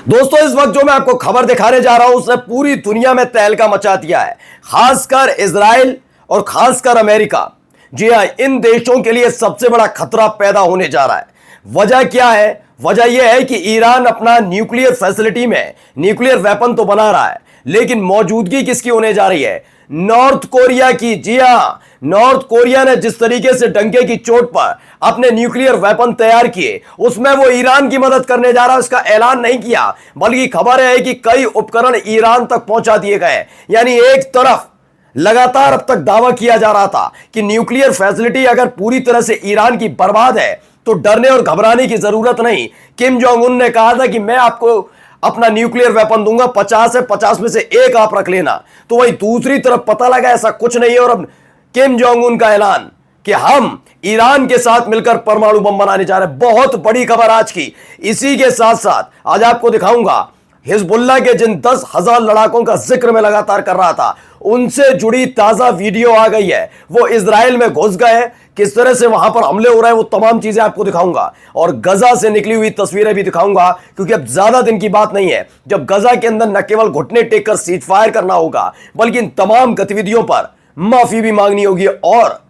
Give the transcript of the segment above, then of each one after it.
दोस्तों, इस वक्त जो मैं आपको खबर दिखाने जा रहा हूं उसने पूरी दुनिया में तहलका मचा दिया है, खासकर इजराइल और खासकर अमेरिका। जी हां, इन देशों के लिए सबसे बड़ा खतरा पैदा होने जा रहा है। वजह क्या है? वजह यह है कि ईरान अपना न्यूक्लियर फैसिलिटी में न्यूक्लियर वेपन तो बना रहा है, लेकिन मौजूदगी किसकी होने जा रही है? नॉर्थ कोरिया की। जी हां, नॉर्थ कोरिया ने जिस तरीके से डंके की चोट पर अपने न्यूक्लियर वेपन तैयार किए, उसमें वो ईरान की मदद करने जा रहा है। उसका ऐलान नहीं किया, बल्कि खबर है कि कई उपकरण ईरान तक पहुंचा दिए गए। यानी एक तरफ लगातार अब तक दावा किया जा रहा था कि न्यूक्लियर फैसिलिटी अगर पूरी तरह से ईरान की बर्बाद है तो डरने और घबराने की जरूरत नहीं। किम जोंग उन ने कहा था कि मैं आपको अपना न्यूक्लियर वेपन दूंगा, 50 है, 50 में से एक आप रख लेना। तो वही दूसरी तरफ पता लगा ऐसा कुछ नहीं है, और अब किम जोंग उन का ऐलान कि हम ईरान के साथ मिलकर परमाणु बम बनाने जा रहे हैं। बहुत बड़ी खबर आज की। इसी के साथ साथ आज आपको दिखाऊंगा हिजबुल्लाह के जिन 10,000 लड़ाकों का जिक्र मैं लगातार कर रहा था, उनसे जुड़ी ताजा वीडियो आ गई है। वो इजराइल में घुस गए, किस तरह से वहां पर हमले हो रहे हैं, वो तमाम चीजें आपको दिखाऊंगा। और गजा से निकली हुई तस्वीरें भी दिखाऊंगा, क्योंकि अब ज्यादा दिन की बात नहीं है जब गजा के अंदर न केवल घुटने टेक कर सीज फायर करना होगा, बल्कि इन तमाम गतिविधियों पर माफी भी मांगनी होगी। और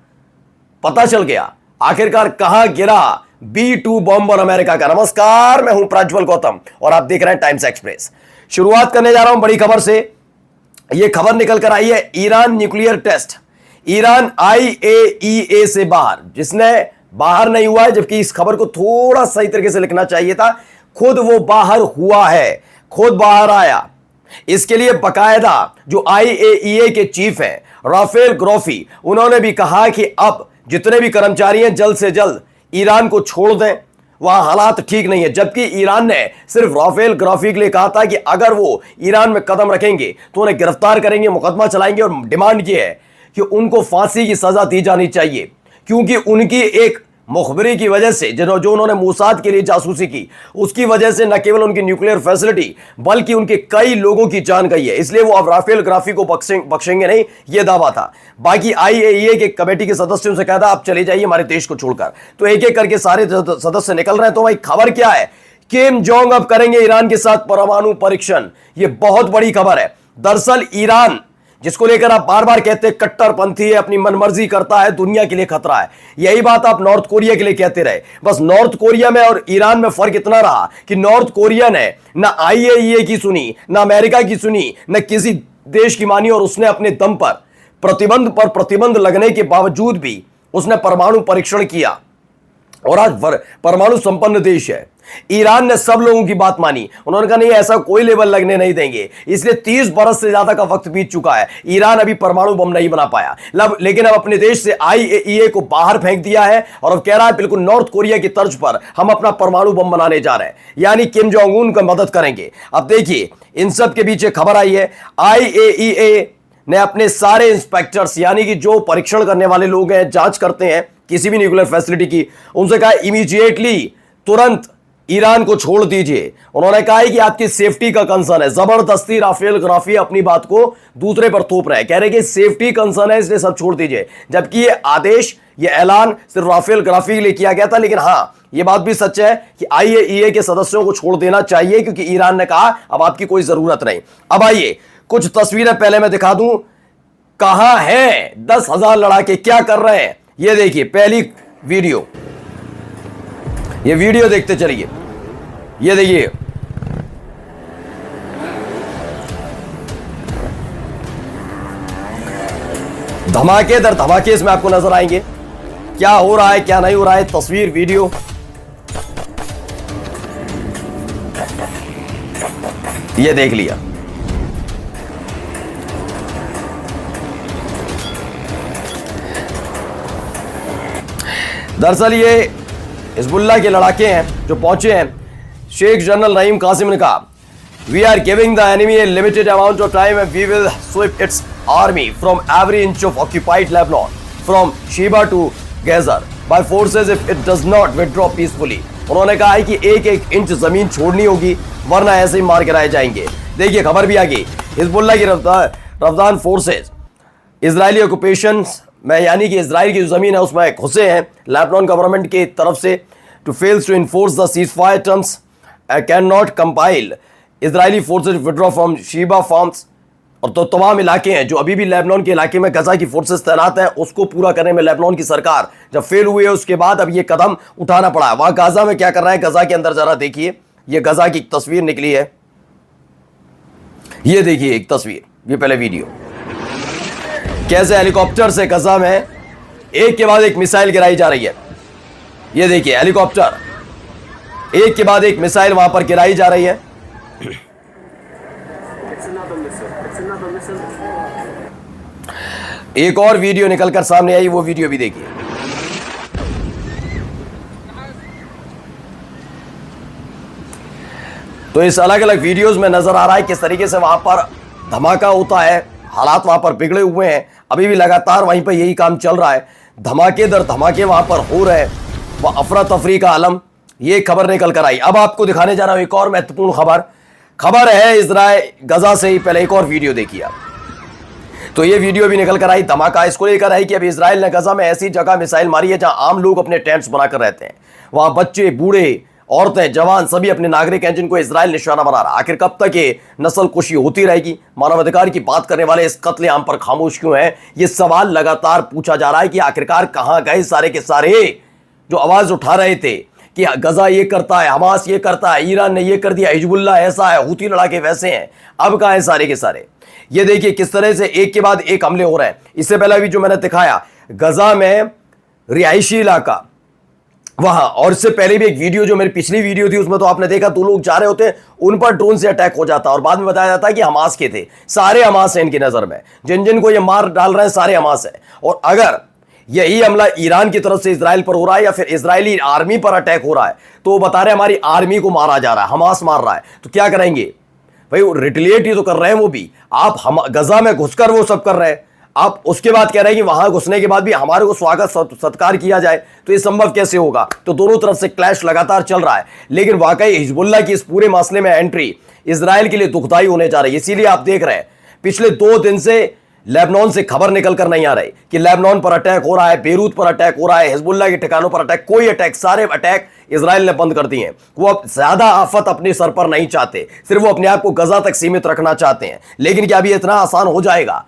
पता चल गया आखिरकार कहां गिरा B2 बॉम्बर अमेरिका का। नमस्कार, मैं हूं प्रज्वल गौतम और आप देख रहे हैं टाइम्स एक्सप्रेस। शुरुआत करने जा रहा हूं बड़ी खबर से। यह खबर निकल कर आई है, Iran nuclear test. Iran IAEA से बाहर, जिसने बाहर नहीं हुआ है, जबकि इस खबर को थोड़ा सही तरीके से लिखना चाहिए था। खुद वो बाहर हुआ है, खुद बाहर आया। इसके लिए बकायदा जो IAEA के चीफ हैं राफेल ग्रोफी, उन्होंने भी कहा कि अब जितने भी कर्मचारी हैं जल्द से जल्द ईरान को छोड़ दें, वहां हालात ठीक नहीं है। जबकि ईरान ने सिर्फ राफेल ग्राफी के लिए कहा था कि अगर वो ईरान में कदम रखेंगे तो उन्हें गिरफ्तार करेंगे, मुकदमा चलाएंगे, और डिमांड की है कि उनको फांसी की सजा दी जानी चाहिए, क्योंकि उनकी एक मुखबिरी की वजह से जो उन्होंने मोसाद के लिए जासूसी की, उसकी वजह से न केवल उनकी न्यूक्लियर फैसिलिटी बल्कि उनके कई लोगों की जान गई है। इसलिए वो अब राफेल ग्राफी को बख्शेंगे नहीं, यह दावा था। बाकी IAEA के कमेटी के सदस्यों से कहा था आप चले जाइए हमारे देश को छोड़कर। तो एक एक करके सारे सदस्य निकल रहे हैं। तो भाई खबर क्या है? किम जोंग अब करेंगे ईरान के साथ परमाणु परीक्षण। यह बहुत बड़ी खबर है। दरअसल ईरान, जिसको लेकर आप बार बार कहते हैं कट्टरपंथी है, अपनी मनमर्जी करता है, दुनिया के लिए खतरा है, यही बात आप नॉर्थ कोरिया के लिए कहते रहे। बस नॉर्थ कोरिया में और ईरान में फर्क इतना रहा कि नॉर्थ कोरिया ने ना IAEA की सुनी, ना अमेरिका की सुनी, न किसी देश की मानी, और उसने अपने दम पर प्रतिबंध लगने के बावजूद भी उसने परमाणु परीक्षण किया, और आज परमाणु संपन्न देश है। ईरान ने सब लोगों की बात मानी। उन्होंने कहा नहीं, ऐसा कोई लेवल लगने नहीं देंगे। इसलिए 30 बरस से ज्यादा का वक्त बीत चुका है, ईरान अभी परमाणु बम नहीं बना पाया। लेकिन अब अपने देश से IAEA को बाहर फेंक दिया है, और अब कह रहा है बिल्कुल नॉर्थ कोरिया की तर्ज पर हम अपना परमाणु बम बनाने जा रहे हैं, यानी किम जोंग उन को मदद करेंगे। अब देखिए, इन सब के पीछे खबर आई है, IAEA ने अपने सारे इंस्पेक्टर्स, यानी कि जो परीक्षण करने वाले लोग हैं, जांच करते हैं किसी भी न्यूक्लियर फैसिलिटी की, उनसे कहा इमीडिएटली, तुरंत ईरान को छोड़ दीजिए। उन्होंने कहा है कि आपकी सेफ्टी का कंसर्न है। जबरदस्ती राफेल ग्राफी अपनी बात को दूसरे पर थोप रहे हैं, कह रहे हैं कि सेफ्टी कंसर्न है, इसलिए सब छोड़ दीजिए। जबकि ये आदेश, ये ऐलान सिर्फ राफेल ग्राफी के लिए किया गया था। लेकिन हां, यह बात भी सच है कि IAEA के सदस्यों को छोड़ देना चाहिए, क्योंकि ईरान ने कहा अब आपकी कोई जरूरत नहीं। अब आइए कुछ तस्वीरें पहले मैं दिखा दूं, कहां है 10,000 लड़ाके, क्या कर रहे हैं। ये देखिए पहली वीडियो, ये वीडियो देखते चलिए। ये देखिए, धमाके दर धमाके इसमें आपको नजर आएंगे। क्या हो रहा है, क्या नहीं हो रहा है, तस्वीर, वीडियो। ये देख लिया। दरअसल ये हिजबुल्लाह के लड़ाके हैं जो पहुंचे हैं। शेख जनरल नईम कासिम ने कहा, we are giving the enemy a limited amount of time and we will sweep its army from every inch of occupied Lebanon from Sheba to Ghajar by forces if it does not withdraw peacefully. उन्होंने कहा है कि एक एक inch जमीन छोड़नी होगी, वरना ऐसे ही मार गिराए जाएंगे। देखिए खबर भी आ गई, हिजबुल्लाह की रफ्तान फोर्सेज इजरायली ऑक्यूपेशन में, यानी कि इजराइल की जो जमीन है उसमें घुसे हैं लेबनान गवर्नमेंट की तरफ से, to fails to enforce the cease fire terms can not compile Israeli forces withdraw from Shebaa farms, और तो तमाम इलाके हैं जो अभी भी लेबनान के इलाके में गजा की फोर्सेस तैनात हैं, उसको पूरा करने में लेबनान की सरकार जब फेल हुई है उसके बाद अब ये कदम उठाना पड़ा है। वहां गाजा में क्या कर रहा है, गजा के अंदर जरा देखिए, ये गजा की एक तस्वीर निकली है, ये देखिए एक तस्वीर, ये पहले वीडियो, कैसे हेलीकॉप्टर से गजा में एक के बाद एक मिसाइल गिराई जा रही है। ये देखिए हेलीकॉप्टर एक के बाद एक मिसाइल वहां पर गिराई जा रही है। एक और वीडियो निकलकर सामने आई, वो वीडियो भी देखिए। तो इस अलग अलग वीडियोस में नजर आ रहा है किस तरीके से वहां पर धमाका होता है, हालात वहां पर बिगड़े हुए हैं, अभी भी लगातार वहीं पर यही काम चल रहा है, धमाके दर धमाके वहां पर हो रहे हैं, वह अफरा तफरी का आलम। ये खबर निकल कर आई। अब आपको दिखाने जा रहा हूं एक और महत्वपूर्ण खबर है इजराइल गजा से ही। पहले एक और वीडियो देखिए आप। तो ये वीडियो भी निकल कर आई, धमाका इसको लेकर आई कि अभी इजराइल ने गजा में ऐसी जगह मिसाइल मारी है जहां आम लोग अपने टेंट्स बनाकर रहते हैं, वहां बच्चे, बूढ़े, औरतें, जवान सभी अपने नागरिक हैं जिनको इजराइल निशाना बना रहा है। आखिर कब तक ये नस्ल कुशी होती रहेगी? मानवाधिकार की बात करने वाले इस कत्लेआम पर खामोश क्यों हैं? ये सवाल लगातार पूछा जा रहा है कि आखिरकार कहां गए सारे के सारे जो आवाज उठा रहे थे कि गजा ये करता है, हमास ये करता है, ईरान ने ये कर दिया, हिजबुल्लाह ऐसा है, हूती लड़ाके वैसे हैं। अब कहां है सारे के सारे? ये देखिए किस तरह से एक के बाद एक हमले हो रहे हैं। इससे पहले भी जो मैंने दिखाया गजा में रिहायशी इलाका वहां, और इससे पहले भी एक वीडियो जो मेरी पिछली वीडियो थी उसमें तो आपने देखा दो लोग जा रहे होते हैं, उन पर ड्रोन से अटैक हो जाता है और बाद में बताया जाता है कि हमास के थे। सारे हमास हैं इनकी नजर में, जिन जिन को ये मार डाल रहे हैं सारे हमास है। और अगर यही हमला ईरान की तरफ से इजराइल पर हो रहा है या फिर इजरायली आर्मी पर अटैक हो रहा है तो वो बता रहे हैं हमारी आर्मी को मारा जा रहा है, हमास मार रहा है, तो क्या करेंगे भाई? रिटेलिएट ही तो कर रहे हैं वो भी। आप हम गजा में घुसकर वो सब कर रहे हैं, आप उसके बाद कह रहे हैं कि वहां घुसने के बाद भी हमारे को स्वागत सत्कार किया जाए, तो ये संभव कैसे होगा? तो दोनों तरफ से क्लैश लगातार चल रहा है। लेकिन वाकई हिजबुल्लाह की इस पूरे मसले में एंट्री इजराइल के लिए दुखदाई होने जा रही है। इसीलिए आप देख रहे हैं पिछले 2 दिन से लेबनान से खबर निकलकर नहीं आ रही कि लेबनान पर अटैक हो रहा है, बेरूत पर अटैक हो रहा है, हिजबुल्लाह के ठिकानों पर अटैक, कोई अटैक, सारे अटैक इजराइल ने बंद कर दिए हैं। वो अब ज्यादा आफत अपने सर पर नहीं चाहते, सिर्फ वो अपने आप को गजा तक सीमित रखना चाहते हैं। लेकिन क्या अभी इतना आसान हो जाएगा?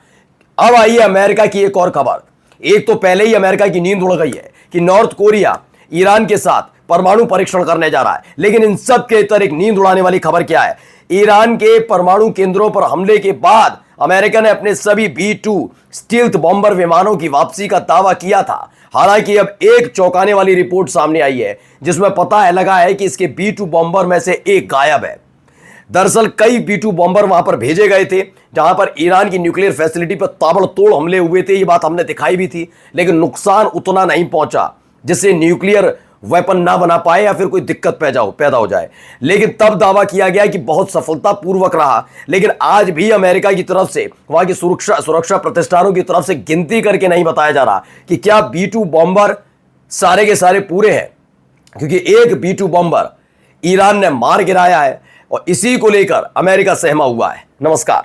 अब आइए अमेरिका की एक और खबर। एक तो पहले ही अमेरिका की नींद उड़ गई है कि नॉर्थ कोरिया ईरान के साथ परमाणु परीक्षण करने जा रहा है, लेकिन इन सब के इतर एक नींद उड़ाने वाली खबर क्या है? ईरान के परमाणु केंद्रों पर हमले के बाद अमेरिका ने अपने सभी B-2 स्टील्थ बॉम्बर विमानों की वापसी का दावा किया था। हालांकि अब एक चौंकाने वाली रिपोर्ट सामने आई है जिसमें पता लगा है कि इसके B-2 बॉम्बर में से एक गायब है। दरअसल कई B-2 बॉम्बर वहां पर भेजे गए थे जहां पर ईरान की न्यूक्लियर फैसिलिटी पर ताबड़तोड़ हमले हुए थे, ये बात हमने दिखाई भी थी, लेकिन नुकसान उतना नहीं पहुंचा जिससे न्यूक्लियर वेपन ना बना पाए या फिर कोई दिक्कत पैदा हो जाए। लेकिन तब दावा किया गया कि बहुत सफलतापूर्वक रहा। लेकिन आज भी अमेरिका की तरफ से, वहां की सुरक्षा प्रतिष्ठानों की तरफ से गिनती करके नहीं बताया जा रहा कि क्या B-2 बॉम्बर सारे के सारे पूरे हैं, क्योंकि एक B-2 बॉम्बर ईरान ने मार गिराया है और इसी को लेकर अमेरिका सहमा हुआ है। नमस्कार।